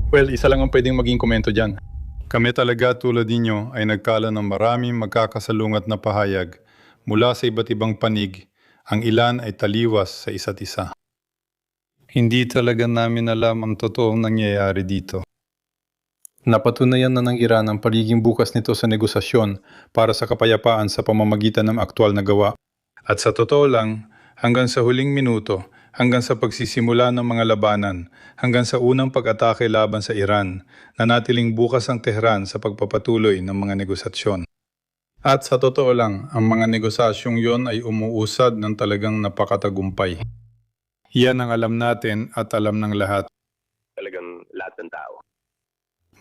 Well, isa lang ang pwedeng maging komento dyan. Kami talaga tulad ninyo ay nagkala ng maraming magkakasalungat na pahayag mula sa iba't ibang panig, ang ilan ay taliwas sa isa't isa. Hindi talaga namin alam ang totoong nangyayari dito. Napatunayan na ng Iran ang pagiging bukas nito sa negosasyon para sa kapayapaan sa pamamagitan ng aktwal na gawa. At sa totoo lang, hanggang sa huling minuto, hanggang sa pagsisimula ng mga labanan, hanggang sa unang pag-atake laban sa Iran, nanatiling bukas ang Tehran sa pagpapatuloy ng mga negosasyon. At sa totoo lang, ang mga negosasyong yon ay umuusad ng talagang napakatagumpay. Yan ang alam natin at alam ng lahat. Talagang lahat ng tao.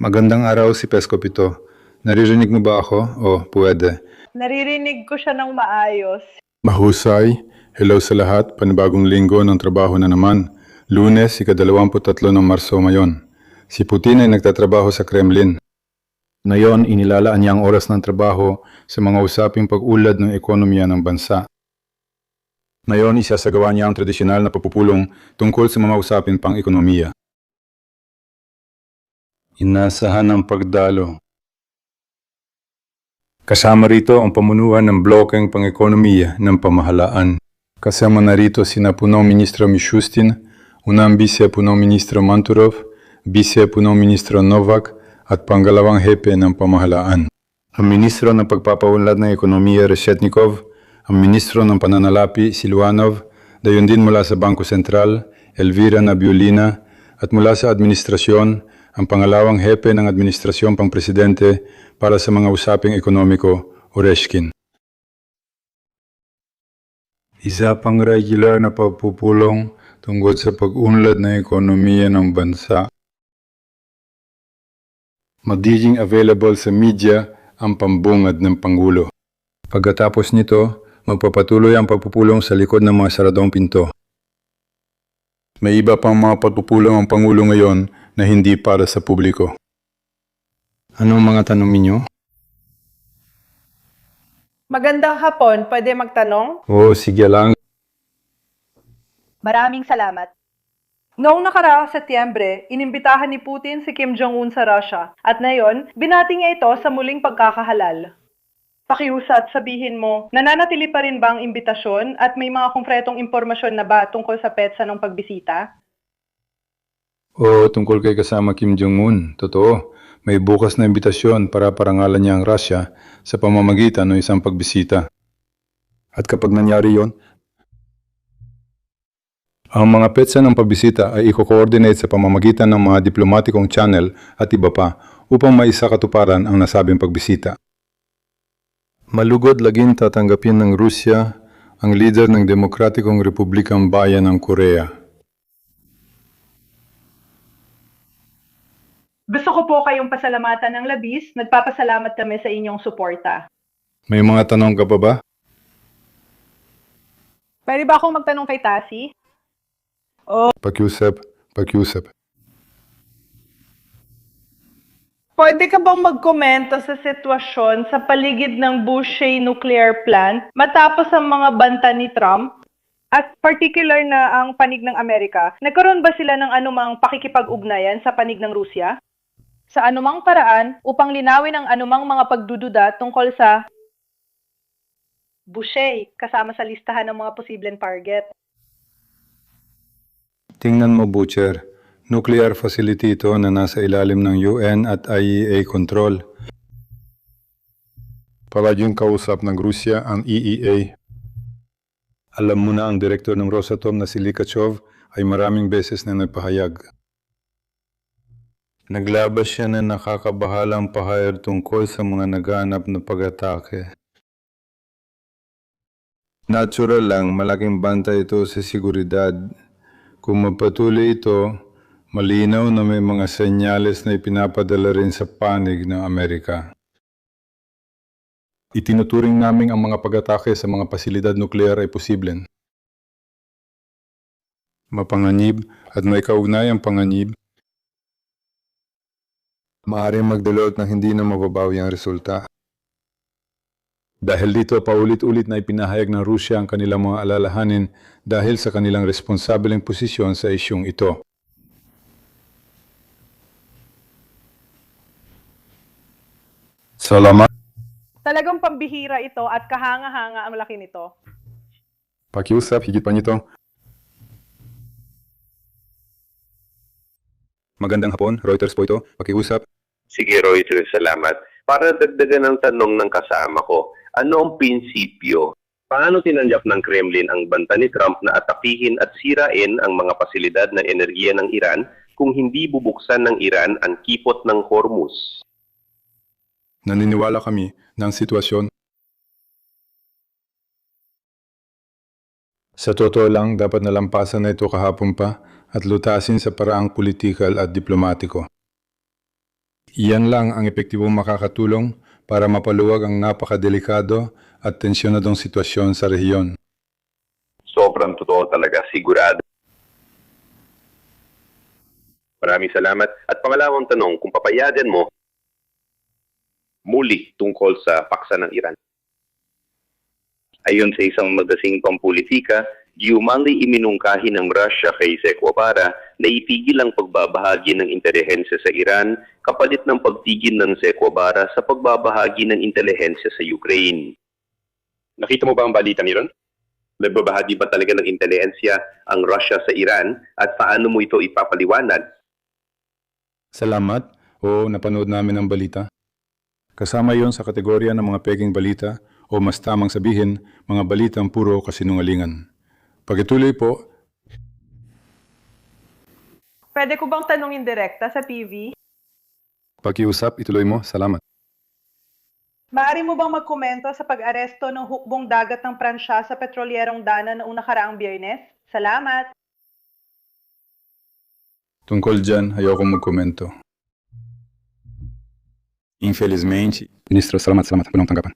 Magandang araw si Pesko Pito. Naririnig mo ba ako? O, pwede. Naririnig ko siya ng maayos. Mahusay. Hello sa lahat. Panibagong linggo ng trabaho na naman. Lunes, ika-23 ng Marso ngayon. Si Putin ay nagtatrabaho sa Kremlin. Ngayon, inilalaan niya ang oras ng trabaho sa mga usaping pag-ulad ng ekonomiya ng bansa. Ngayon, isasagawa niya ang tradisyonal na pagpupulong tungkol sa mga usapin pang ekonomiya. Inasahan ang pagdalo. Kasama rito ang pamunuan ng blokeng pang-ekonomiya ng pamahalaan. Kasama na rito sina Punong Ministro Mishustin, unang Vice Punong Ministro Manturov, Vice Punong Ministro Novak at panggalawang hepe ng pamahalaan. Ang Ministro ng Pagpapaunlad ng Ekonomiya Reshetnikov, ang Ministro ng Pananalapi Silwanov, dayon din mula sa Bangko Sentral, Elvira Nabiulina, at mula sa Administrasyon, ang pangalawang hepe ng Administrasyon Pang-Presidente para sa mga usaping ekonomiko, Oreshkin. Isa pang regular na pagpupulong tungkol sa pag-unlad ng ekonomiya ng bansa. Magiging available sa media ang pambungad ng Pangulo. Pagkatapos nito, magpapatuloy ang pagpupulong sa likod ng mga saradong pinto. May iba pang mga pagpupulong ang Pangulo ngayon na hindi para sa publiko. Anong mga tanong ninyo? Magandang hapon, pwede magtanong? Oo, sige lang. Maraming salamat. Noong nakaraang Setyembre, inimbitahan ni Putin si Kim Jong-un sa Russia at ngayon, binati niya ito sa muling pagkakahalal. Pakiusat, sabihin mo, nananatili pa rin ba ang imbitasyon at may mga konkretong impormasyon na ba tungkol sa petsa ng pagbisita? Oo, tungkol kay kasama Kim Jong-un. Totoo, may bukas na imbitasyon para parangalan niya ang Russia sa pamamagitan ng isang pagbisita. At kapag nangyari yon, ang mga petsa ng pagbisita ay i-coordinate sa pamamagitan ng mga diplomatikong channel at iba pa upang maisakatuparan ang nasabing pagbisita. Malugod laging tatanggapin ng Rusya ang leader ng Demokratikong Republikang Bayan ng Korea. Gusto ko po kayong pasalamatan ng labis. Nagpapasalamat kami sa inyong suporta. May mga tanong ka pa ba? Pwede ba akong magtanong kay Tassie? Pakiusap. Pwede ka bang magkomento sa sitwasyon sa paligid ng Bushehr nuclear plant matapos ang mga banta ni Trump? At particular na ang panig ng Amerika, nagkaroon ba sila ng anumang pakikipag-ugnayan sa panig ng Rusya? Sa anumang paraan upang linawin ang anumang mga pagdududa tungkol sa Bushehr kasama sa listahan ng mga posibleng target. Tingnan mo, Butcher. Nuclear facility ito na nasa ilalim ng UN at IAEA control. Palaging kausap ng Rusya ang EEA. Alam mo na ang direktor ng Rosatom na si Likachov ay maraming beses na nagpahayag. Naglabas siya na nakakabahalang pahayag tungkol sa mga naghahanap na pag-atake. Natural lang, malaking banta ito sa seguridad. Kung mapatuloy ito, malinaw na may mga senyales na ipinapadala rin sa panig ng Amerika. Itinuturing namin ang mga pag-atake sa mga pasilidad nuklear ay posible. Mapanganib at may kaugnayang panganib, maaaring magdulot ng hindi na mababawi ang resulta. Dahil dito, paulit-ulit na ipinahayag ng Rusya ang kanilang mga alalahanin dahil sa kanilang responsableng posisyon sa isyung ito. Salamat. Talagang pambihira ito at kahanga-hanga ang laki nito. Pakiusap, higit pa nito. Magandang hapon, Reuters po ito. Pakiusap. Sige, Reuters, salamat. Para dagdagan ng tanong ng kasama ko, ano ang prinsipyo? Paano tinanggap ng Kremlin ang banta ni Trump na atakihin at sirain ang mga pasilidad ng enerhiya ng Iran kung hindi bubuksan ng Iran ang kipot ng Hormuz? Naniniwala kami ng sitwasyon. Sa totoo lang, dapat nalampasan na ito kahapon pa at lutasin sa paraang politikal at diplomatiko. Iyan lang ang epektibong makakatulong para mapaluwag ang napakadelikado at tensyonadong sitwasyon sa rehiyon. Sobrang totoo talaga, sigurado. Maraming salamat. At pangalawang tanong, kung papayagan mo, muli tungkol sa paksa ng Iran. Ayon sa isang magasing pampulitika, umali iminungkahi ng Russia kay Che Guevara na itigil ang pagbabahagi ng intelihensya sa Iran kapalit ng pagtigil ng Che Guevara sa pagbabahagi ng intelihensya sa Ukraine. Nakita mo ba ang balita niyon? Nagbabahagi ba talaga ng intelihensya ang Russia sa Iran at paano mo ito ipapaliwanag? Salamat. Oo, napanood namin ang balita. Kasama yon sa kategorya ng mga peking balita o mas tamang sabihin, mga balitang puro kasinungalingan. Pagituloy po, Pwede ko bang tanungin direkta sa PV? pakiusap, ituloy mo. Salamat. Maaari mo bang magkomento sa pag-aresto ng hukbong dagat ng Pransya sa petrolyerong Dana noong nakaraang Biyernes? Salamat! Tungkol dyan, ayoko magkomento. Infelizmente, Ministro, salamat. Walang tanggapan.